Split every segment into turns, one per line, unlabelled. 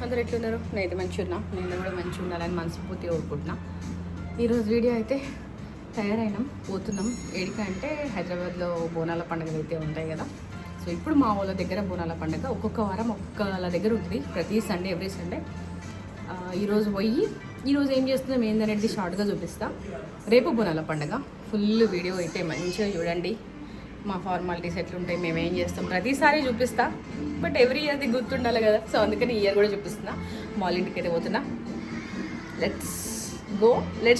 అందరు ఎట్లున్నారు? నేనైతే మంచిగా ఉన్నా. నేను కూడా మంచిగా ఉండాలని మనస్ఫూర్తిగా కోరుకుంటున్నా. ఈరోజు వీడియో అయితే తయారైనాం, పోతున్నాం. ఏడికి అంటే హైదరాబాద్లో బోనాల పండుగలు అయితే ఉంటాయి కదా. సో ఇప్పుడు మా వాళ్ళ దగ్గర బోనాల పండుగ ఒక్కొక్క వారం ఒక్కొక్కల దగ్గర ఉంటుంది, ప్రతి సండే, ఎవ్రీ సండే. ఈరోజు పోయి ఈరోజు ఏం చేస్తున్నాం ఏందనేది షార్ట్గా చూపిస్తా. రేపు బోనాల పండుగ ఫుల్ వీడియో అయితే మంచిగా చూడండి. మా ఫార్మాలిటీస్ ఎట్లుంటాయి, మేము ఏం చేస్తాం ప్రతిసారి చూపిస్తా. బట్ ఎవ్రీ ఇయర్ది గుర్తుండాలి కదా, సో అందుకని ఈ ఇయర్ కూడా చూపిస్తున్నా. మాల్ ఇంటికి అయితే పోతున్నా. Let's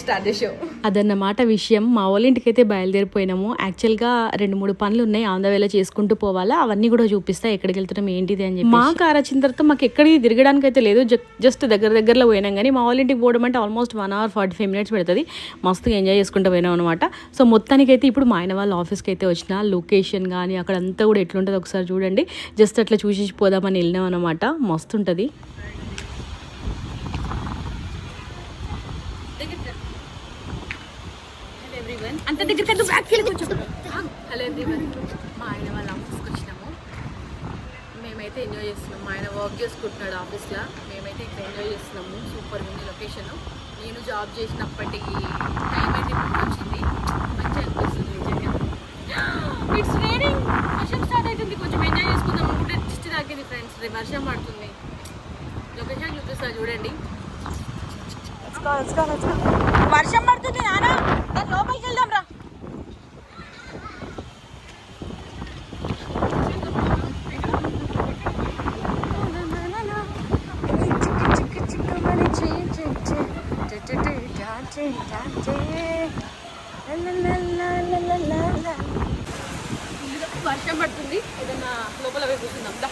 start the show. అదన్నమాట విషయం. మా వాళ్ళ ఇంటికి అయితే బయలుదేరిపోయినాము. యాక్చువల్గా 2-3 పనులు ఉన్నాయి, ఆన్ ద వేలో చేసుకుంటూ పోవాలా. అవన్నీ కూడా చూపిస్తా, ఎక్కడికి వెళ్తున్నాం ఏంటిది అని చెప్పి. మా కార్ వచ్చిన తర్వాత మాకు ఎక్కడికి తిరగడానికి అయితే లేదు, జస్ట్ దగ్గరలో పోయినాం. కానీ మా వాళ్ళ ఇంటికి పోవడం అంటే ఆల్మోస్ట్ 1 hour 45 minutes పెడుతుంది. మస్తుగా ఎంజాయ్ చేసుకుంటూ పోయినాం అనమాట. సో మొత్తానికి అయితే ఇప్పుడు మా ఆయన వాళ్ళ ఆఫీస్కి అయితే వచ్చిన. లొకేషన్ కానీ అక్కడ అంతా కూడా ఎట్లుంటుంది ఒకసారి చూడండి. జస్ట్ అట్లా చూసి పోదామని వెళ్ళినాం అనమాట. మస్తు ఉంటుంది. అంత దగ్గర బ్యాక్ కొంచెం. హలో ఎవ్రీవన్, మా ఆయన వాళ్ళ ఆఫీస్కి వచ్చినాము. మేమైతే ఎంజాయ్ చేస్తున్నాం. మా ఆయన వర్క్ చేసుకుంటున్నాడు ఆఫీస్లో, మేమైతే ఇక్కడ ఎంజాయ్ చేస్తున్నాము. సూపర్ ఉంది లొకేషన్. నేను జాబ్ చేసినప్పటి టైం అయితే వచ్చింది, మంచిగా అనిపిస్తుంది నిజంగా. ఇట్స్ రైనింగ్, వర్షం స్టార్ట్ అవుతుంది. కొంచెం ఎంజాయ్ చేసుకుందాం అనుకుంటే దిష్టి తాకింది ఫ్రెండ్స్, వర్షం పడుతుంది. లొకేషన్ చూపిస్తా చూడండి. వర్షం పడుతుంది నానా, లోపలికి వెళ్దాం రా. వర్షం పడుతుంది, ఏదన్నా లోపల పోయి కూర్చుందాం దా.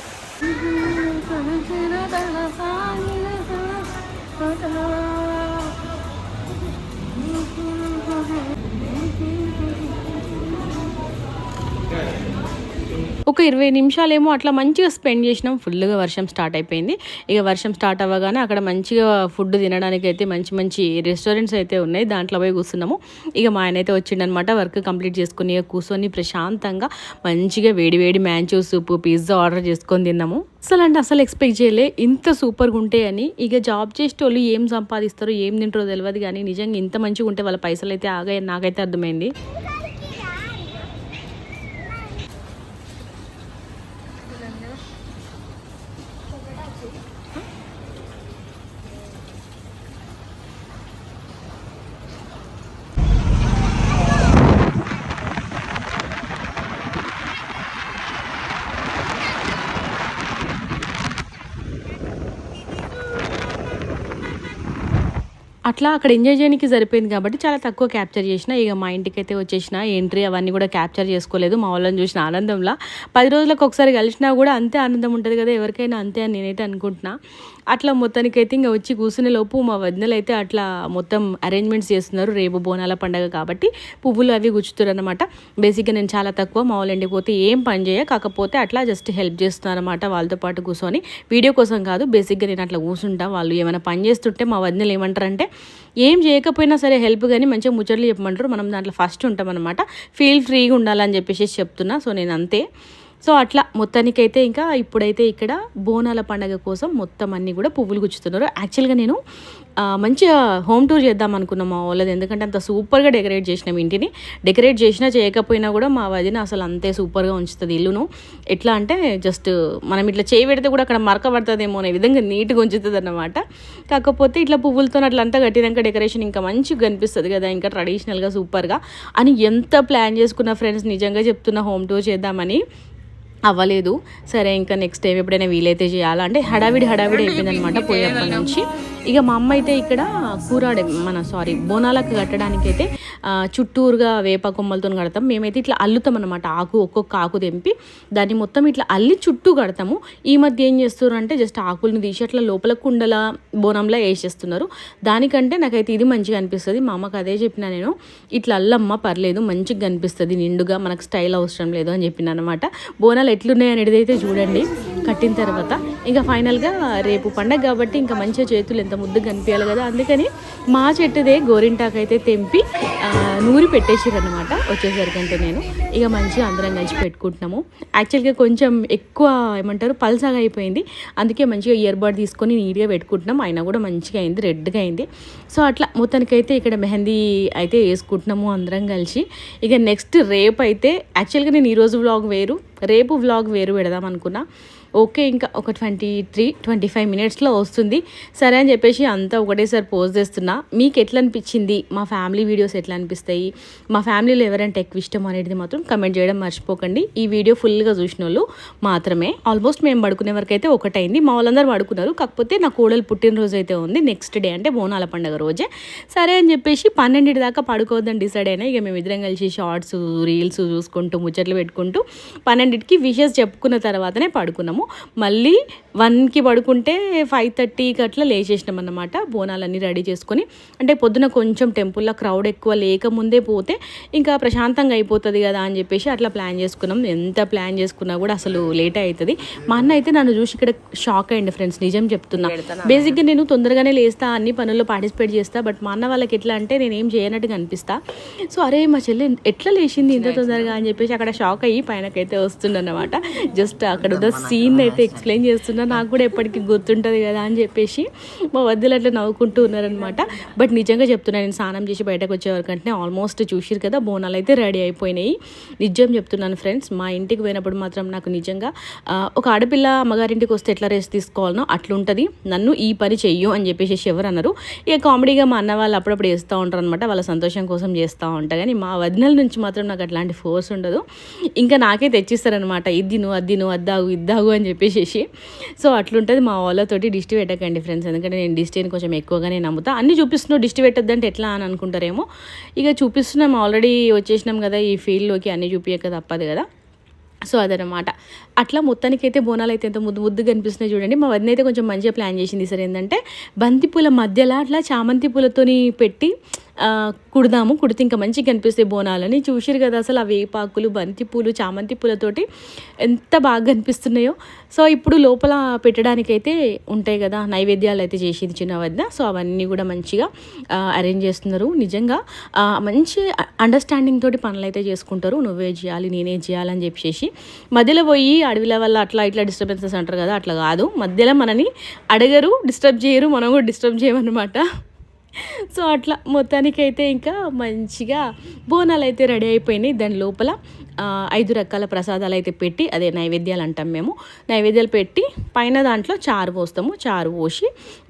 ఒక 20 నిమిషాలేమో అట్లా మంచిగా స్పెండ్ చేసినాం. ఫుల్గా వర్షం స్టార్ట్ అయిపోయింది. ఇక వర్షం స్టార్ట్ అవ్వగానే అక్కడ మంచిగా ఫుడ్ తినడానికి అయితే మంచి రెస్టారెంట్స్ అయితే ఉన్నాయి, దాంట్లో పోయి కూర్చున్నాము. ఇక మా ఆయన అయితే వచ్చిండనమాట, వర్క్ కంప్లీట్ చేసుకుని కూర్చొని ప్రశాంతంగా మంచిగా వేడి మ్యాంచో సూప్, పిజ్జా ఆర్డర్ చేసుకొని తిన్నాము. అసలు ఎక్స్పెక్ట్ చేయలే ఇంత సూపర్గా ఉంటాయని. ఇక జాబ్ చేసే వాళ్ళు ఏం సంపాదిస్తారో ఏం తింటారో తెలియదు, కానీ నిజంగా ఇంత మంచిగా ఉంటే వాళ్ళ పైసలు అయితే ఆగాయని నాకైతే అర్థమైంది. అట్లా అక్కడ ఎంజాయ్ చేయడానికి సరిపోయింది కాబట్టి చాలా తక్కువ క్యాప్చర్ చేసిన. ఇక మా ఇంటికి అయితే వచ్చేసిన. ఎంట్రీ అవన్నీ కూడా క్యాప్చర్ చేసుకోలేదు. మా వాళ్ళని చూసిన ఆనందంలో 10 రోజులకు ఒకసారి కలిసినా కూడా అంతే ఆనందం ఉంటుంది కదా, ఎవరికైనా అంతే అని నేనైతే అనుకుంటున్నా. అట్లా మొత్తానికైతే ఇంకా వచ్చి కూర్చునే లోపు మా వదినలు అయితే అట్లా మొత్తం అరేంజ్మెంట్స్ చేస్తున్నారు. రేపు బోనాల పండుగ కాబట్టి పువ్వులు అవి గుచ్చుతారు అనమాట. బేసిక్గా నేను చాలా తక్కువ మా వాళ్ళు ఇంటికి పోతే ఏం పని చేయ, కాకపోతే అట్లా జస్ట్ హెల్ప్ చేస్తున్నాను అనమాట వాళ్ళతో పాటు కూర్చొని. వీడియో కోసం కాదు, బేసిక్గా నేను అట్లా కూర్చుంటా. వాళ్ళు ఏమైనా పని చేస్తుంటే మా వదినలు ఏమంటారంటే ఏం చేయకపోయినా సరే హెల్ప్ కానీ మంచిగా ముచ్చట్లు చెప్పమంటారు. మనం దాంట్లో ఫస్ట్ ఉంటాం అనమాట. ఫీల్ ఫ్రీగా ఉండాలని చెప్పేసి చెప్తున్నా. సో నేను అంతే. సో అట్లా మొత్తానికైతే ఇంకా ఇప్పుడైతే ఇక్కడ బోనాల పండుగ కోసం మొత్తం అన్నీ కూడా పువ్వులు గుచ్చుతున్నారు. యాక్చువల్గా నేను మంచిగా హోమ్ టూర్ చేద్దాం అనుకున్నాం మా వాళ్ళది, ఎందుకంటే అంత సూపర్గా డెకరేట్ చేసినాం ఇంటిని. డెకరేట్ చేసినా చేయకపోయినా కూడా మా వదిన అసలు అంతే సూపర్గా ఉంచుతుంది ఇల్లును. ఎట్లా అంటే జస్ట్ మనం ఇట్లా చేయి పెడితే కూడా అక్కడ మరక పడుతుందేమో అనే విధంగా నీట్గా ఉంచుతుంది అన్నమాట. కాకపోతే ఇట్లా పువ్వులతో అట్లంతా కట్టినాక డెకరేషన్ ఇంకా మంచిగా కనిపిస్తుంది కదా, ఇంకా ట్రెడిషనల్గా సూపర్గా అని ఎంత ప్లాన్ చేసుకున్న ఫ్రెండ్స్, నిజంగా చెప్తున్నా హోమ్ టూర్ చేద్దామని అవ్వలేదు. సరే ఇంకా నెక్స్ట్ టైం ఎప్పుడైనా వీలైతే చేయాలంటే హడావిడి అయిపోయింది అనమాట పోయేప్పటి నుంచి. ఇక మా అమ్మ అయితే ఇక్కడ బోనాలకు కట్టడానికి అయితే చుట్టూరుగా వేప కొమ్మలతో కడతాం. మేమైతే ఇట్లా అల్లుతాం అనమాట. ఒక్కొక్క ఆకు తెంపి దాన్ని మొత్తం ఇట్లా అల్లి చుట్టూ కడతాము. ఈ మధ్య ఏం చేస్తున్నారు అంటే జస్ట్ ఆకుల్ని తీసి అట్లా లోపల కుండల బోనంలా వేసేస్తున్నారు. దానికంటే నాకైతే ఇది మంచిగా అనిపిస్తుంది. మా అమ్మకి అదే చెప్పిన నేను, ఇట్లా అల్లమ్మ పర్లేదు మంచిగా కనిపిస్తుంది నిండుగా, మనకు స్టైల్ అవసరం లేదు అని చెప్పిన అనమాట. బోనాలు ఎట్లున్నాయి అనేది అయితే చూడండి కట్టిన తర్వాత. ఇంకా ఫైనల్గా రేపు పండగ కాబట్టి ఇంకా మంచిగా చేతులు ఎంత అంత ముద్దుగా కనిపించాలి కదా. అందుకని మా చెట్టుదే గోరింటాకు అయితే తెంపి నూరి పెట్టేసిరనమాట. వచ్చేసరికంటే నేను ఇక మంచిగా అందరం కలిసి పెట్టుకుంటున్నాము. యాక్చువల్గా కొంచెం ఎక్కువ ఏమంటారు పల్సగా అయిపోయింది, అందుకే మంచిగా ఇయర్ బడ్ తీసుకొని నీట్గా పెట్టుకుంటున్నాం. అయినా కూడా మంచిగా అయింది, రెడ్గా అయింది. సో అట్లా మొత్తానికైతే ఇక్కడ మెహందీ అయితే వేసుకుంటున్నాము అందరం కలిసి. ఇక నెక్స్ట్ రేపు అయితే యాక్చువల్గా నేను ఈరోజు వ్లాగ్ వేరు, రేపు వ్లాగ్ వేరు పెడదాం అనుకున్నా. ఓకే, ఇంకా ఒక 23-25 మినిట్స్లో వస్తుంది సరే అని చెప్పేసి అంతా ఒకటేసారి పోజ్ చేస్తున్నా. మీకు ఎట్లా అనిపించింది, మా ఫ్యామిలీ వీడియోస్ ఎట్లా అనిపిస్తాయి, మా ఫ్యామిలీలో ఎవరంటే ఎక్కువ ఇష్టం అనేది మాత్రం కమెంట్ చేయడం మర్చిపోకండి. ఈ వీడియో ఫుల్గా చూసిన వాళ్ళు మాత్రమే. ఆల్మోస్ట్ మేము పడుకునే వరకు అయితే ఒకటైంది, మా వాళ్ళందరూ పడుకున్నారు. కాకపోతే నా కోడలు పుట్టినరోజు అయితే ఉంది నెక్స్ట్ డే, అంటే బోనాల పండుగ రోజే. సరే అని చెప్పేసి 12 దాకా పడుకోవద్దని డిసైడ్ అయినా. ఇక మేము ఇద్దరం కలిసి షార్ట్స్ రీల్స్ చూసుకుంటూ ముచ్చట్లు పెట్టుకుంటూ 12కి విషెస్ చెప్పుకున్న తర్వాతనే పడుకున్నాము. మళ్ళీ 1కి పడుకుంటే 5:30కి అట్లా లేచేసినాం అన్నమాట. బోనాలన్నీ రెడీ చేసుకొని, అంటే పొద్దున కొంచెం టెంపుల్లో క్రౌడ్ ఎక్కువ లేకముందే పోతే ఇంకా ప్రశాంతంగా అయిపోతుంది కదా అని చెప్పేసి అట్లా ప్లాన్ చేసుకున్నాం. ఎంత ప్లాన్ చేసుకున్నా కూడా అసలు లేట్ అవుతుంది. మా అన్న అయితే నన్ను చూసి ఇక్కడ షాక్ అయ్యింది ఫ్రెండ్స్, నిజం చెప్తున్నా. బేసిక్గా నేను తొందరగానే లేస్తా, అన్ని పనుల్లో పార్టిసిపేట్ చేస్తా. బట్ మా అన్న వాళ్ళకి ఎట్లా అంటే నేనేం చేయనట్టుగా అనిపిస్తా. సో అరే మా చెల్లి ఎట్లా లేచింది ఇంత తొందరగా అని చెప్పేసి అక్కడ షాక్ అయ్యి పైనకైతే వస్తుందన్నమాట. జస్ట్ అక్కడ ఉన్న సీన్ అయితే ఎక్స్ప్లెయిన్ చేస్తున్నా, నాకు కూడా ఎప్పటికీ గుర్తుంటుంది కదా అని చెప్పేసి మా వద్దులు అట్లా నవ్వుకుంటూ ఉన్నారనమాట. బట్ నిజంగా చెప్తున్నా, నేను స్నానం చేసి బయటకు వచ్చేవరకంటే ఆల్మోస్ట్ చూసిరు కదా బోనాలు అయితే రెడీ అయిపోయినాయి. నిజం చెప్తున్నాను ఫ్రెండ్స్, మా ఇంటికి పోయినప్పుడు మాత్రం నాకు నిజంగా ఒక ఆడపిల్ల అమ్మగారింటికి వస్తే ఎట్లా రెస్ట్ తీసుకోవాలనో అట్లుంటుంది. నన్ను ఈ పని చెయ్యు అని చెప్పేసి ఎవరు అన్నారు. ఇక కామెడీగా మా అన్న వాళ్ళు అప్పుడప్పుడు చేస్తూ ఉంటారు అనమాట, వాళ్ళ సంతోషం కోసం చేస్తూ ఉంటారు. కానీ మా వదినల నుంచి మాత్రం నాకు అట్లాంటి ఫోర్స్ ఉండదు. ఇంకా నాకే తెచ్చిస్తారనమాట, ఇది నువ్వు అది నువ్వు అద్దాగు ఇద్దాగు అని చెప్పేసి. సో అట్లుంటుంది మా వాళ్ళతోటి. దిష్టి పెట్టకండి ఫ్రెండ్స్, ఎందుకంటే నేను దిష్టిని కొంచెం ఎక్కువగానే నమ్ముతా. అన్నీ చూపిస్తున్నావు దిష్టి పెట్టద్దంటే ఎట్లా అని అనుకుంటారేమో. ఇక చూపిస్తున్నాం, ఆల్రెడీ వచ్చేసినాం కదా ఈ ఫీల్డ్లోకి, అన్నీ చూపించక తప్పదు కదా. సో అదనమాట. అట్లా మొత్తానికైతే బోనాలు అయితే ఎంత ముద్దుగా కనిపిస్తున్నాయి చూడండి. మా వదిన అయితే కొంచెం మంచిగా ప్లాన్ చేసింది సార్. ఏంటంటే బంతిపూల మధ్యలో అట్లా చామంతి పూలతోని పెట్టి కుడితే ఇంకా మంచిగా కనిపిస్తాయి బోనాలని. చూసిరు కదా అసలు ఆ వేపాకులు, బంతిపూలు, చామంతి పూలతోటి ఎంత బాగా కనిపిస్తున్నాయో. సో ఇప్పుడు లోపల పెట్టడానికైతే ఉంటాయి కదా నైవేద్యాలు అయితే చేసింది చిన్న వద్ద. సో అవన్నీ కూడా మంచిగా అరేంజ్ చేస్తున్నారు. నిజంగా మంచి అండర్స్టాండింగ్ తోటి పనులు అయితే చేసుకుంటారు. నువ్వే చేయాలి నేనే చేయాలని చెప్పేసి. మధ్యలో పోయి అడవిల వల్ల అట్లా ఇట్లా డిస్టర్బెన్సెస్ అంటారు కదా, అట్లా కాదు. మధ్యలో మనని అడగరు, డిస్టర్బ్ చేయరు, మనం కూడా డిస్టర్బ్ చేయమన్నమాట. సో అట్లా మొత్తానికైతే ఇంకా మంచిగా బోనాలు అయితే రెడీ అయిపోయినాయి. దాని లోపల 5 రకాల ప్రసాదాలు అయితే పెట్టి, అదే నైవేద్యాలు అంటాం మేము, నైవేద్యాలు పెట్టి పైన దాంట్లో చారు పోస్తాము. చారు పోసి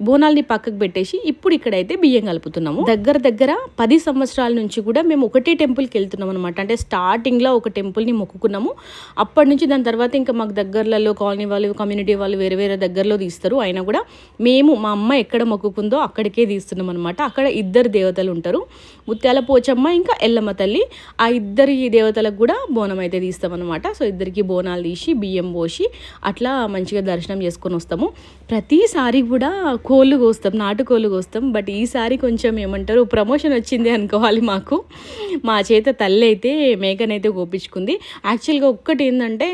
బోనాల్ని పక్కకు పెట్టేసి ఇప్పుడు ఇక్కడైతే బియ్యం కలుపుతున్నాము. దగ్గర 10 సంవత్సరాల నుంచి కూడా మేము ఒకటే టెంపుల్కి వెళ్తున్నాం అనమాట. అంటే స్టార్టింగ్లో ఒక టెంపుల్ని మొక్కుకున్నాము. అప్పటి నుంచి దాని తర్వాత ఇంకా మాకు దగ్గరలలో కాలనీ వాళ్ళు, కమ్యూనిటీ వాళ్ళు వేరే దగ్గరలో తీస్తారు. అయినా కూడా మేము మా అమ్మ ఎక్కడ మొక్కుకుందో అక్కడికే తీస్తున్నాం అనమాట. అక్కడ 2 దేవతలు ఉంటారు, ముత్యాల పోచమ్మ ఇంకా ఎల్లమ్మ తల్లి. ఆ 2 దేవతలకు కూడా బోనం అయితే తీస్తామన్నమాట. సో 2కి బోనాలు తీసి బియ్యం పోసి అట్లా మంచిగా దర్శనం చేసుకొని వస్తాము. ప్రతిసారి కూడా కోళ్ళు కోస్తాం, నాటుకోళ్ళు కోస్తాం. బట్ ఈసారి కొంచెం ఏమంటారు ప్రమోషన్ వచ్చింది అనుకోవాలి మాకు. మా చేత తల్లి అయితే మేకనైతే కోపించుకుంది. యాక్చువల్గా ఒక్కటి ఏంటంటే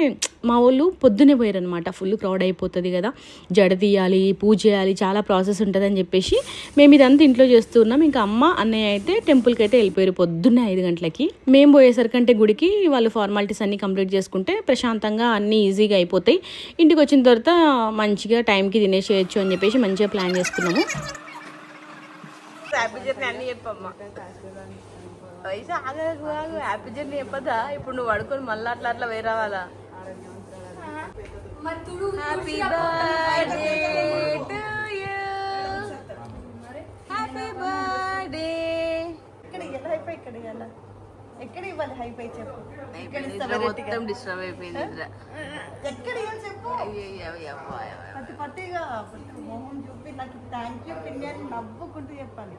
మా వాళ్ళు పొద్దునే పోయారనమాట, ఫుల్ క్రౌడ్ అయిపోతుంది కదా, జడ తీయాలి, పూజ చేయాలి, చాలా ప్రాసెస్ ఉంటుంది అని చెప్పేసి మేము ఇదంతా ఇంట్లో చేస్తున్నాం. ఇంకా అమ్మ అన్నయ్య అయితే టెంపుల్కి అయితే వెళ్ళిపోయారు పొద్దున్నే 5 గంటలకి. మేము పోయేసరికంటే గుడికి వాళ్ళు ఫార్మాలిటీస్ అన్నీ కంప్లీట్ చేసుకుంటే ప్రశాంతంగా అన్నీ ఈజీగా అయిపోతాయి. ఇంటికి వచ్చిన తర్వాత మంచిగా టైంకి తినేసేయచ్చు అని చెప్పేసి మంచిగా ప్లాన్ చేసుకున్నాము. హ్యాపీ జర్నీ అన్నీ చెప్పమ్మా, హ్యాపీ జర్నీ చెప్పదా. ఇప్పుడు నువ్వు పడుకొని మళ్ళీ అట్లా వేరే రావాలా. Happy birthday to you, happy birthday. ఎక్కడ ఇవ్వాలి హైపై చెప్పు. మొత్తం డిస్టర్బ్ అయిపోయింది. ఎక్కడ ఇవ్వాలి చెప్పు. పట్టిగా మొహం చూపి నాకు థ్యాంక్ యూ పిన్ని అని నవ్వుకుంటూ చెప్పాలి.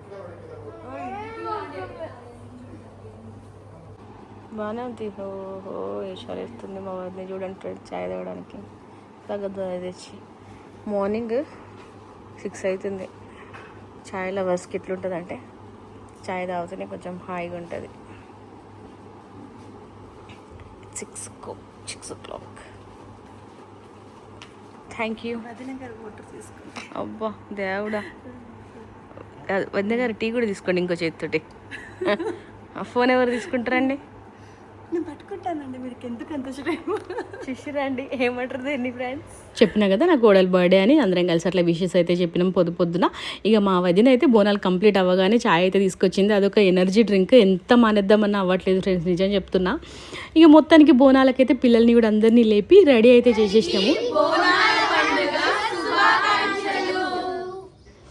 బాగానే ఉంది. ఓహో ఏషారేస్తుంది మా వదిన చూడండి ఫ్రెండ్స్, చాయ్ తాగడానికి తగ్గదు తెచ్చి. మార్నింగ్ 6 అవుతుంది. చాయ్ లవర్స్కి ఎట్లుంటుంది అంటే చాయ్ తాగుతూనే కొంచెం హాయిగా ఉంటుంది. 6 o'clock. Thank you. అబ్బా దేవుడా, వదిన గారు టీ కూడా తీసుకోండి ఇంకో చేతితోటి. ఫోన్ ఎవరు తీసుకుంటారండి?
నేను పట్టుకుంటానండి, మీరు ఎందుకు అంత
చూసిరండి ఏమంటారు ఎన్ని ఫ్రెండ్స్. చెప్పినా కదా నా కోడలు బర్త్డే అని అందరం కలిసి అట్లా విషెస్ అయితే చెప్పినాం పొద్దున. ఇక మా వదిన అయితే బోనాలు కంప్లీట్ అవ్వగానే ఛాయ్ అయితే తీసుకొచ్చింది. అదొక ఎనర్జీ డ్రింక్, ఎంత మానేద్దామన్నా అవ్వట్లేదు ఫ్రెండ్స్, నిజం చెప్తున్నా. ఇక మొత్తానికి బోనాలకైతే పిల్లల్ని కూడా అందరినీ లేపి రెడీ అయితే చేసేసినాము.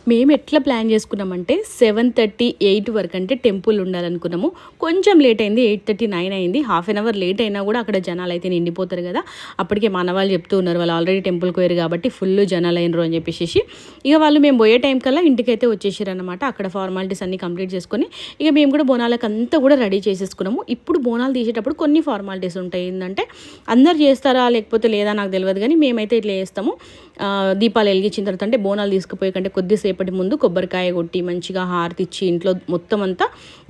మేము ఎట్లా ప్లాన్ చేసుకున్నామంటే 7:30, 8 వరకు అంటే టెంపుల్ ఉండాలనుకున్నాము. కొంచెం లేట్ అయింది, 8:30, 9 అయింది. హాఫ్ అన్ అవర్ లేట్ అయినా కూడా అక్కడ జనాలు అయితే నిండిపోతారు కదా. అప్పటికే మన వాళ్ళు చెప్తూ ఉన్నారు, వాళ్ళు ఆల్రెడీ టెంపుల్కి పోయారు కాబట్టి ఫుల్ జనాలు అయినరు అని చెప్పేసి. ఇక వాళ్ళు మేము పోయే టైం కల్లా ఇంటికైతే వచ్చేసారు అనమాట. అక్కడ ఫార్మాలిటీస్ అన్నీ కంప్లీట్ చేసుకొని ఇక మేము కూడా బోనాలకు అంతా కూడా రెడీ చేసేసుకున్నాము. ఇప్పుడు బోనాలు తీసేటప్పుడు కొన్ని ఫార్మాలిటీస్ ఉంటాయి. ఏంటంటే అందరు చేస్తారా లేకపోతే లేదా నాకు తెలియదు, కానీ మేమైతే ఇట్లా చేస్తాము. దీపాలు వెలిగించిన తర్వాత అంటే బోనాలు తీసుకుపోయే కంటే కొద్దిసేపటి ముందు కొబ్బరికాయ కొట్టి మంచిగా హారతి ఇచ్చి ఇంట్లో మొత్తం అంతా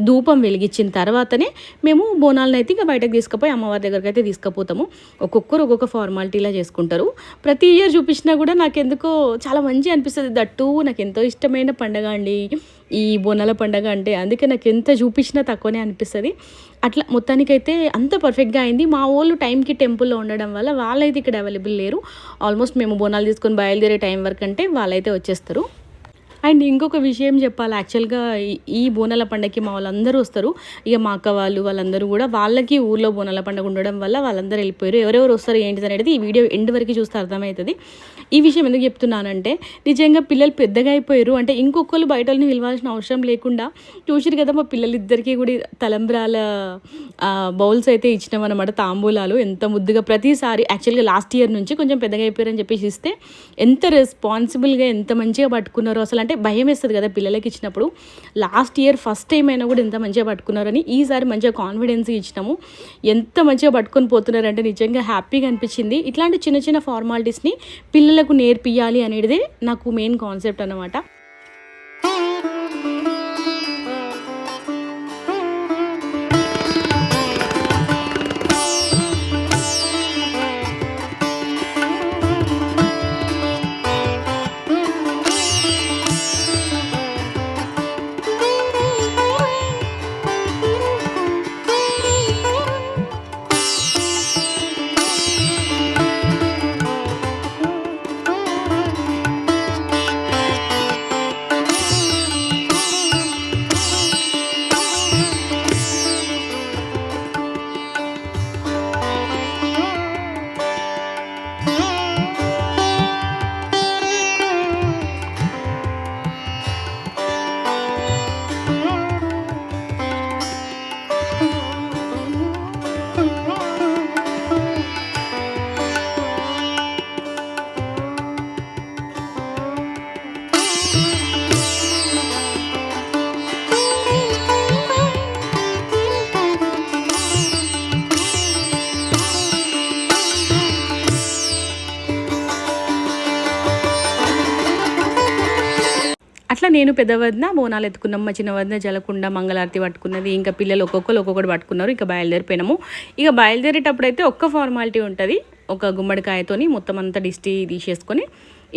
ధూపం వెలిగించిన తర్వాతనే మేము బోనాలను అయితే ఇక బయటకు తీసుకుపోయి అమ్మవారి దగ్గరికి అయితే తీసుకుపోతాము. ఒక్కొక్కరు ఒక్కొక్క ఫార్మాలిటీలా చేసుకుంటారు. ప్రతి ఇయర్ చూపించినా కూడా నాకెందుకో చాలా మంచి అనిపిస్తుంది. దట్టు నాకు ఎంతో ఇష్టమైన పండగ అండి ఈ బోనాల పండగ అంటే, అందుకే నాకు ఎంత చూపించినా తక్కువనే అనిపిస్తుంది. అట్లా మొత్తానికైతే అంత పర్ఫెక్ట్గా అయింది. మా వాళ్ళు టైంకి టెంపుల్లో ఉండడం వల్ల వాళ్ళైతే ఇక్కడ అవైలబుల్ లేరు. ఆల్మోస్ట్ మేము బోనాలు తీసుకొని బయలుదేరే టైం వరకు అంటే వాళ్ళైతే వచ్చేస్తారు. అండ్ ఇంకొక విషయం చెప్పాలి, యాక్చువల్గా ఈ బోనాల పండగకి మా వాళ్ళందరూ వస్తారు. ఇక మా అక్క వాళ్ళందరూ కూడా వాళ్ళకి ఊర్లో బోనాల పండుగ ఉండడం వల్ల వాళ్ళందరూ వెళ్ళిపోయారు. ఎవరెవరు వస్తారు ఏంటిది అనేది ఈ వీడియో ఎండ్ వరకు చూస్తే అర్థమవుతుంది. ఈ విషయం ఎందుకు చెప్తున్నానంటే నిజంగా పిల్లలు పెద్దగా అయిపోయారు. అంటే ఇంకొకరు బయట వాళ్ళని పిలవాల్సిన అవసరం లేకుండా చూసిరు కదా, మా పిల్లలిద్దరికీ కూడా తలంబ్రాల బౌల్స్ అయితే ఇచ్చినాం అనమాట, తాంబూలాలు. ఎంత ముద్దుగా ప్రతిసారి యాక్చువల్గా లాస్ట్ ఇయర్ నుంచి కొంచెం పెద్దగా అయిపోయారని చెప్పేసి ఇస్తే ఎంత రెస్పాన్సిబుల్గా ఎంత మంచిగా పట్టుకున్నారో అసలు. అంటే భయం వేస్తుంది కదా పిల్లలకి ఇచ్చినప్పుడు. లాస్ట్ ఇయర్ ఫస్ట్ టైం అయినా కూడా ఎంత మంచిగా పట్టుకున్నారని ఈసారి మంచిగా కాన్ఫిడెన్స్ ఇచ్చినాము. ఎంత మంచిగా పట్టుకొని పోతున్నారంటే నిజంగా హ్యాపీగా అనిపించింది. ఇట్లాంటి చిన్న చిన్న ఫార్మాలిటీస్ని పిల్లలకు నేర్పియాలి అనేది నాకు మెయిన్ కాన్సెప్ట్ అన్నమాట. అట్లా నేను పెద్ద వదిన బోనాలు ఎత్తుకున్నాం, మా చిన్న వదిన జలకుండ మంగళారతి పట్టుకున్నది, ఇంకా పిల్లలు ఒక్కొక్కటి పట్టుకున్నారు. ఇంకా బయలుదేరిపోయినాము. ఇక బయలుదేరేటప్పుడు అయితే ఒక్క ఫార్మాలిటీ ఉంటుంది, ఒక గుమ్మడికాయతోని మొత్తం అంతా దిష్టి తీసేసుకొని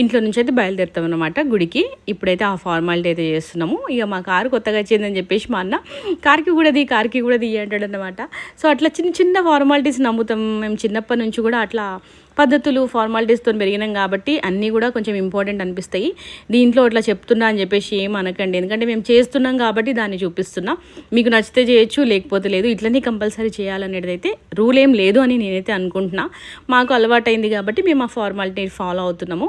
ఇంట్లో నుంచి అయితే బయలుదేరుతాం అనమాట గుడికి. ఇప్పుడైతే ఆ ఫార్మాలిటీ అయితే చేస్తున్నాము. ఇక మా కారు కొత్తగా వచ్చిందని చెప్పేసి మా అన్న కార్కి కూడా ది అంటాడు అనమాట. సో అట్లా చిన్న చిన్న ఫార్మాలిటీస్ నమ్ముతాం మేము చిన్నప్పటి నుంచి కూడా. అట్లా పద్ధతులు ఫార్మాలిటీస్తో పెరిగినాం కాబట్టి అన్నీ కూడా కొంచెం ఇంపార్టెంట్ అనిపిస్తాయి. దీంట్లో అట్లా చెప్తున్నా అని చెప్పేసి ఏం అనకండి, ఎందుకంటే మేము చేస్తున్నాం కాబట్టి దాన్ని చూపిస్తున్నా. మీకు నచ్చితే చేయొచ్చు, లేకపోతే లేదు. ఇట్లనే కంపల్సరీ చేయాలనేది అయితే రూల్ ఏం లేదు అని నేనైతే అనుకుంటున్నా. మాకు అలవాటైంది కాబట్టి మేము ఆ ఫార్మాలిటీ ఫాలో అవుతున్నాము.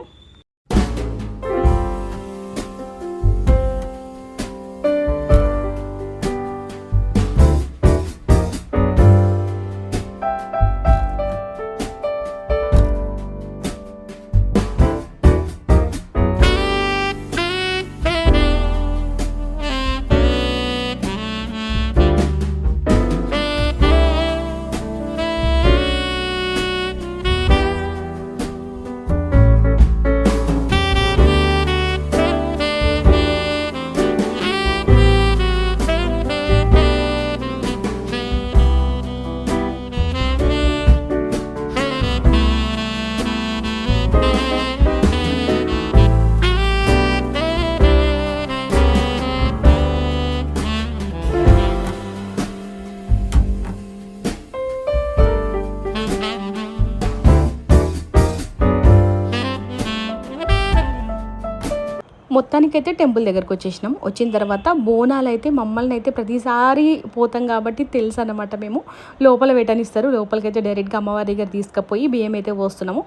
మొత్తానికైతే టెంపుల్ దగ్గరకు వచ్చేసినాం. వచ్చిన తర్వాత బోనాలు అయితే మమ్మల్ని అయితే ప్రతిసారి పోతాం కాబట్టి తెలుసు అన్నమాట. మేము లోపల వేటనిస్తారు, లోపలికైతే డైరెక్ట్గా అమ్మవారి దగ్గర తీసుకుపోయి బియ్యం అయితే పోస్తున్నాము.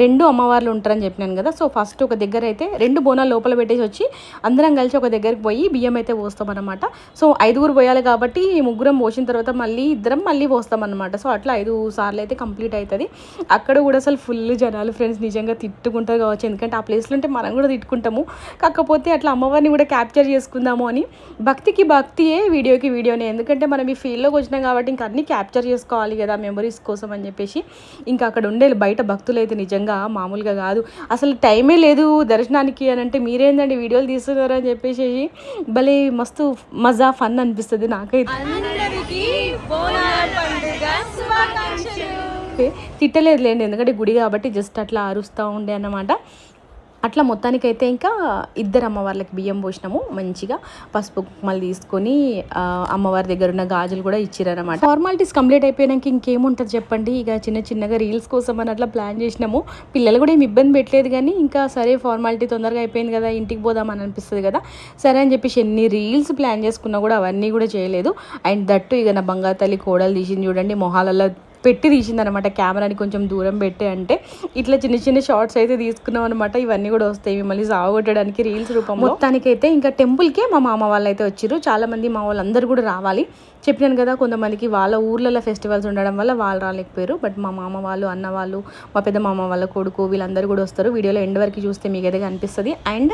2 అమ్మవార్లు ఉంటారని చెప్పినాను కదా. సో ఫస్ట్ ఒక దగ్గర అయితే 2 బోనాలు లోపల పెట్టేసి వచ్చి అందరం కలిసి ఒక దగ్గరికి పోయి బియ్యం అయితే పోస్తాం అనమాట. సో 5 పోయాలి కాబట్టి 3 పోసిన తర్వాత మళ్ళీ 2 మళ్ళీ పోస్తాం అనమాట. సో అట్లా 5 సార్లు అయితే కంప్లీట్ అవుతుంది. అక్కడ కూడా అసలు ఫుల్ జనాలు ఫ్రెండ్స్, నిజంగా తిట్టుకుంటారు కావచ్చు. ఎందుకంటే ఆ ప్లేస్లో ఉంటే మనం కూడా తిట్టుకుంటాము. కాకపోతే అట్లా అమ్మవారిని కూడా క్యాప్చర్ చేసుకుందాము అని, భక్తికి భక్తియే వీడియోకి వీడియోనే. ఎందుకంటే మనం ఈ ఫీల్డ్లోకి వచ్చినాం కాబట్టి ఇంకా అన్నీ క్యాప్చర్ చేసుకోవాలి కదా మెమరీస్ కోసం అని చెప్పేసి. ఇంకా అక్కడ ఉండే బయట భక్తులు అయితే నిజంగా మామూలుగా కాదు, అసలు టైమే లేదు దర్శనానికి అని అంటే మీరేందండి వీడియోలు తీస్తున్నారు అని చెప్పేసి భలే మస్తు మజా ఫన్ అనిపిస్తుంది నాకైతే. తిట్టలేదు లేండి, ఎందుకంటే గుడి కాబట్టి జస్ట్ అట్లా అరుస్తూ ఉండే అన్నమాట. అట్లా మొత్తానికైతే ఇంకా 2 అమ్మవార్లకి బియ్యం పోసినాము. మంచిగా పసుపు కుమ్మలు తీసుకొని అమ్మవారి దగ్గర ఉన్న గాజులు కూడా ఇచ్చిరన్నమాట. ఫార్మాలిటీస్ కంప్లీట్ అయిపోయాక ఇంకేముంటుంది చెప్పండి. ఇక చిన్నగా రీల్స్ కోసం అని అట్లా ప్లాన్ చేసినాము. పిల్లలు కూడా ఏమి ఇబ్బంది పెట్టలేదు, కానీ ఇంకా సరే ఫార్మాలిటీ తొందరగా అయిపోయింది కదా, ఇంటికి పోదామని అనిపిస్తుంది కదా, సరే అని చెప్పేసి ఎన్ని రీల్స్ ప్లాన్ చేసుకున్నా కూడా అవన్నీ కూడా చేయలేదు. అండ్ దట్టు ఇక నా బంగారు తల్లి కోడలు తీసింది చూడండి, మొహాలలో పెట్టి తీసిందనమాట. కెమెరాని కొంచెం దూరం పెట్టి అంటే ఇట్లా చిన్న షార్ట్స్ అయితే తీసుకున్నాం అనమాట. ఇవన్నీ కూడా వస్తాయి మళ్ళీ సాగొట్టడానికి రీల్స్ రూపంలో. మొత్తానికైతే ఇంకా టెంపుల్కే మా మామ వాళ్ళు అయితే వచ్చారు. చాలామంది మా వాళ్ళందరూ కూడా రావాలి. చెప్పినాను కదా, కొంతమందికి వాళ్ళ ఊర్లలో ఫెస్టివల్స్ ఉండడం వల్ల వాళ్ళు రాలేకపోయారు. బట్ మా మామ వాళ్ళు, అన్న వాళ్ళు, మా పెద్ద మామ వాళ్ళ కొడుకు వీళ్ళందరూ కూడా వస్తారు. వీడియోలో ఎండ్ వరకు చూస్తే మీకు అయితే కనిపిస్తుంది. అండ్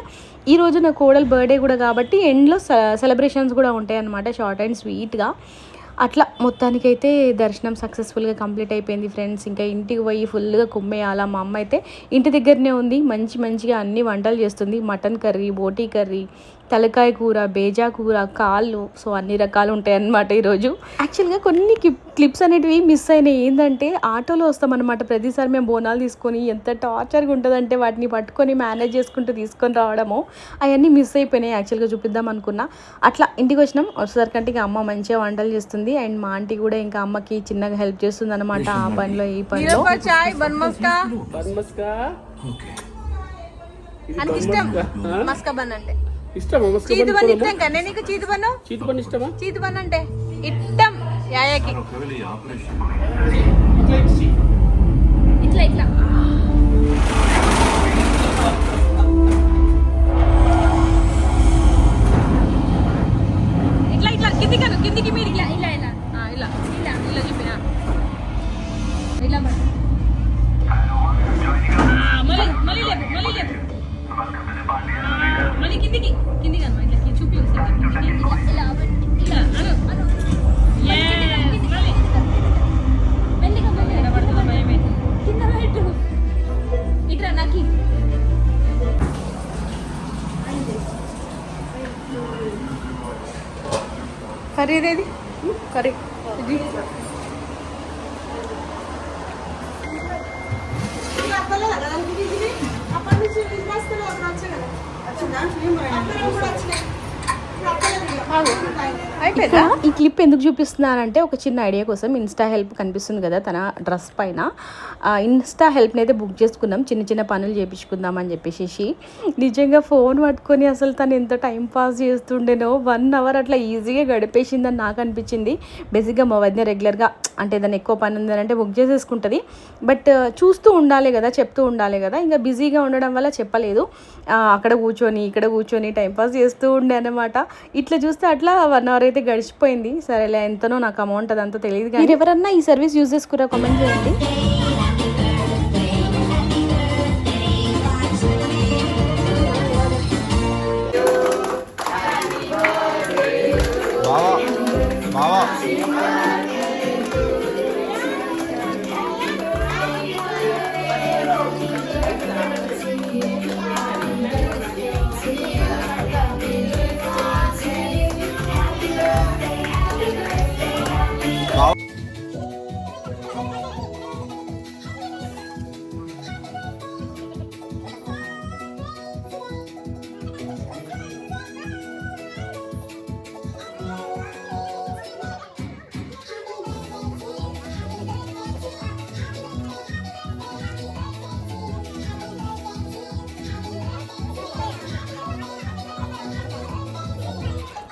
ఈరోజు నా కోడలు బర్త్డే కూడా కాబట్టి ఎండ్లో సెలబ్రేషన్స్ కూడా ఉంటాయి అన్నమాట, షార్ట్ అండ్ స్వీట్గా. అట్లా మొత్తానికైతే దర్శనం సక్సెస్ఫుల్గా కంప్లీట్ అయిపోయింది ఫ్రెండ్స్. ఇంకా ఇంటికి పోయి ఫుల్గా కుమ్మేయాల. మా అమ్మ అయితే ఇంటి దగ్గరనే ఉంది, మంచిగా అన్ని వంటలు చేస్తుంది. మటన్ కర్రీ, బోటీ కర్రీ, తలకాయ కూర, బేజా కూర, కాళ్ళు, సో అన్ని రకాలు ఉంటాయి అన్నమాట ఈరోజు. యాక్చువల్గా కొన్ని క్లిప్స్ అనేటివి మిస్ అయినాయి. ఏంటంటే ఆటోలో వస్తామన్నమాట ప్రతిసారి మేము బోనాలు తీసుకొని, ఎంత టార్చర్గా ఉంటుందంటే వాటిని పట్టుకొని మేనేజ్ చేసుకుంటూ తీసుకొని రావడము, అవన్నీ మిస్ అయిపోయినాయి. యాక్చువల్గా చూపిద్దాం అనుకున్నా. అట్లా ఇంటికి వచ్చినాం. వచ్చేసరికంటే ఇక అమ్మ మంచిగా వంటలు చేస్తుంది. అండ్ మా ఆంటీ కూడా ఇంకా అమ్మకి చిన్నగా హెల్ప్ చేస్తుంది అనమాట ఆ పనిలో ఈ పనిలో.
ఇష్టమా నీకు? చీతుబన్ ఇష్టమా? చీతుబన్ అంటే ఇష్టం యాయకి. ఇట్లా ఇట్లా ఇట్లా ఇట్లా కిందికి మీరు ఇలా ఇలా ఇలా ఇలా ఇలా ఇలా చెప్పిన ఇలా మళ్ళీ లేపు మళ్ళీ కిందికి అన్న ఇట్లా చూపి ఇట్లా నాకు కర్రీ ఏది కర్రీ
ఈ క్లిప్ ఎందుకు చూపిస్తున్నారంటే ఒక చిన్న ఐడియా కోసం. ఇన్స్టా హెల్ప్ కనిపిస్తుంది కదా తన డ్రెస్ పైన, ఇన్స్టా హెల్ప్ని అయితే బుక్ చేసుకున్నాం. చిన్న పనులు చేయించుకుందాం అని చెప్పేసి. నిజంగా ఫోన్ పట్టుకొని అసలు తను ఎంత టైం పాస్ చేస్తుండేనో. 1 అవర్ అట్లా ఈజీగా గడిపేసిందని నాకు అనిపించింది. బేసిక్గా మా వదిన రెగ్యులర్గా అంటే ఏదైనా ఎక్కువ పని ఉందనంటే బుక్ చేసేసుకుంటుంది. బట్ చూస్తూ ఉండాలి కదా, చెప్తూ ఉండాలి కదా. ఇంకా బిజీగా ఉండడం వల్ల చెప్పలేదు. అక్కడ కూర్చొని ఇక్కడ కూర్చొని టైంపాస్ చేస్తూ ఉండే అనమాట. ఇట్లా చూస్తే అట్లా 1 అవర్ అయితే గడిచిపోయింది. సరేలే, ఎంతనో నాకు అమౌంట్ అదంతా తెలియదు. కానీ మీరు ఎవరన్నా ఈ సర్వీస్ యూజ్ చేసుకురా కామెంట్ చేయండి.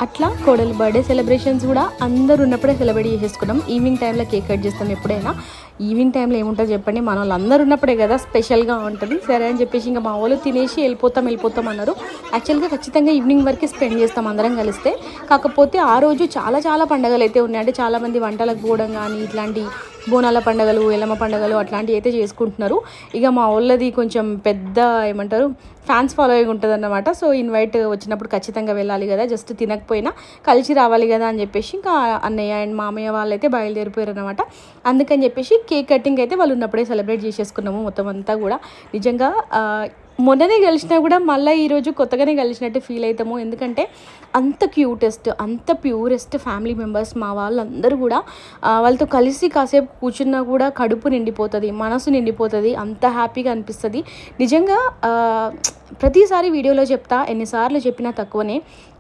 అట్లా కోడలు బర్త్డే సెలబ్రేషన్స్ కూడా అందరు ఉన్నప్పుడే సెలబ్రేట్ చేసేసుకున్నాం. ఈవినింగ్ టైంలో కేక్ కట్ చేస్తాం ఎప్పుడైనా. ఈవినింగ్ టైంలో ఏముంటుంది చెప్పండి, మన వాళ్ళు అందరూ ఉన్నప్పుడే కదా స్పెషల్గా ఉంటుంది. సరే అని చెప్పేసి ఇంకా మా వాళ్ళు తినేసి వెళ్ళిపోతాం అన్నారు. యాక్చువల్గా ఖచ్చితంగా ఈవినింగ్ వరకు స్పెండ్ చేస్తాం అందరం కలిస్తే. కాకపోతే ఆ రోజు చాలా పండుగలు అయితే ఉన్నాయి. అంటే చాలామంది వంటలకు పోవడం కానీ ఇట్లాంటి బోనాల పండుగలు, ఎల్లమ్మ పండుగలు అట్లాంటివి అయితే చేసుకుంటున్నారు. ఇక మా వాళ్ళది కొంచెం పెద్ద ఏమంటారు ఫ్యాన్స్ ఫాలోయింగ్ ఉంటుంది అన్నమాట. సో ఇన్వైట్ వచ్చినప్పుడు ఖచ్చితంగా వెళ్ళాలి కదా, జస్ట్ తినకపోయినా కలిసి రావాలి కదా అని చెప్పేసి ఇంకా అన్నయ్య అండ్ మామయ్య వాళ్ళు అయితే బయలుదేరిపోయారు అనమాట. అందుకని చెప్పేసి కేక్ కటింగ్ అయితే వాళ్ళు ఉన్నప్పుడే సెలబ్రేట్ చేసేసుకున్నాము మొత్తం అంతా కూడా. నిజంగా మొన్ననే కలిసినా కూడా మళ్ళీ ఈరోజు కొత్తగానే కలిసినట్టు ఫీల్ అవుతాము. ఎందుకంటే అంత క్యూటెస్ట్, అంత ప్యూరెస్ట్ ఫ్యామిలీ మెంబర్స్ మా వాళ్ళందరూ కూడా. వాళ్ళతో కలిసి కాసేపు కూర్చున్నా కూడా కడుపు నిండిపోతుంది, మనసు నిండిపోతుంది, అంత హ్యాపీగా అనిపిస్తుంది. నిజంగా ప్రతిసారి వీడియోలో చెప్తా, ఎన్నిసార్లు చెప్పినా తక్కువనే.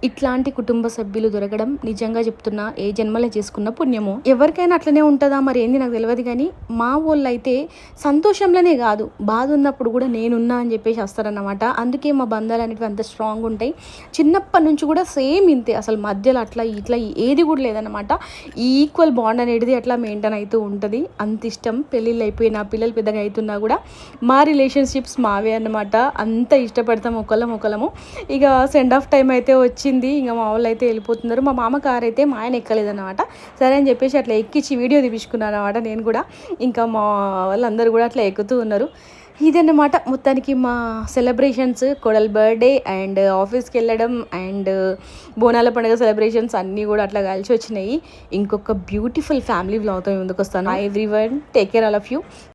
ఇట్లాంటి కుటుంబ సభ్యులు దొరకడం నిజంగా చెప్తున్నా ఏ జన్మలో చేసుకున్న పుణ్యమో. ఎవరికైనా అట్లనే ఉంటుందా మరి ఏంది నాకు తెలియదు, కానీ మా వాళ్ళు అయితే సంతోషంలోనే కాదు బాధ ఉన్నప్పుడు కూడా నేనున్నా అని చెప్పేసి వస్తారన్నమాట. అందుకే మా బంధాలు అనేవి అంత స్ట్రాంగ్ ఉంటాయి. చిన్నప్పటి నుంచి కూడా సేమ్ ఇంతే, అసలు మధ్యలో అట్లా ఇట్లా ఏది కూడా లేదన్నమాట. ఈక్వల్ బాండ్ అనేది అట్లా మెయింటైన్ అవుతూ ఉంటుంది. అంత ఇష్టం. పెళ్ళిళ్ళు అయిపోయినా పిల్లలు పెద్దగా అవుతున్నా కూడా మా రిలేషన్షిప్స్ మావే అన్నమాట. అంత ఇష్టపడతాం ఒకళ్ళము. ఇక సెండ్ ఆఫ్ టైం అయితే వచ్చింది. ఇంకా మా వాళ్ళు అయితే వెళ్ళిపోతున్నారు. మా మామ కారు అయితే మా ఆయన ఎక్కలేదన్నమాట. సరే అని చెప్పేసి అట్లా ఎక్కించి వీడియో తీపించుకున్నాను అనమాట నేను కూడా. ఇంకా మా వాళ్ళందరూ కూడా అట్లా ఎక్కుతూ ఉన్నారు. ఇదన్నమాట మొత్తానికి మా సెలబ్రేషన్స్. కోడల్ బర్త్డే అండ్ ఆఫీస్కి వెళ్ళడం అండ్ బోనాల పండుగ సెలబ్రేషన్స్ అన్నీ కూడా అట్లా కలిసి వచ్చినాయి. ఇంకొక బ్యూటిఫుల్ ఫ్యామిలీ వ్లాగ్తో ముందుకు వస్తాను. Everyone take care all of you.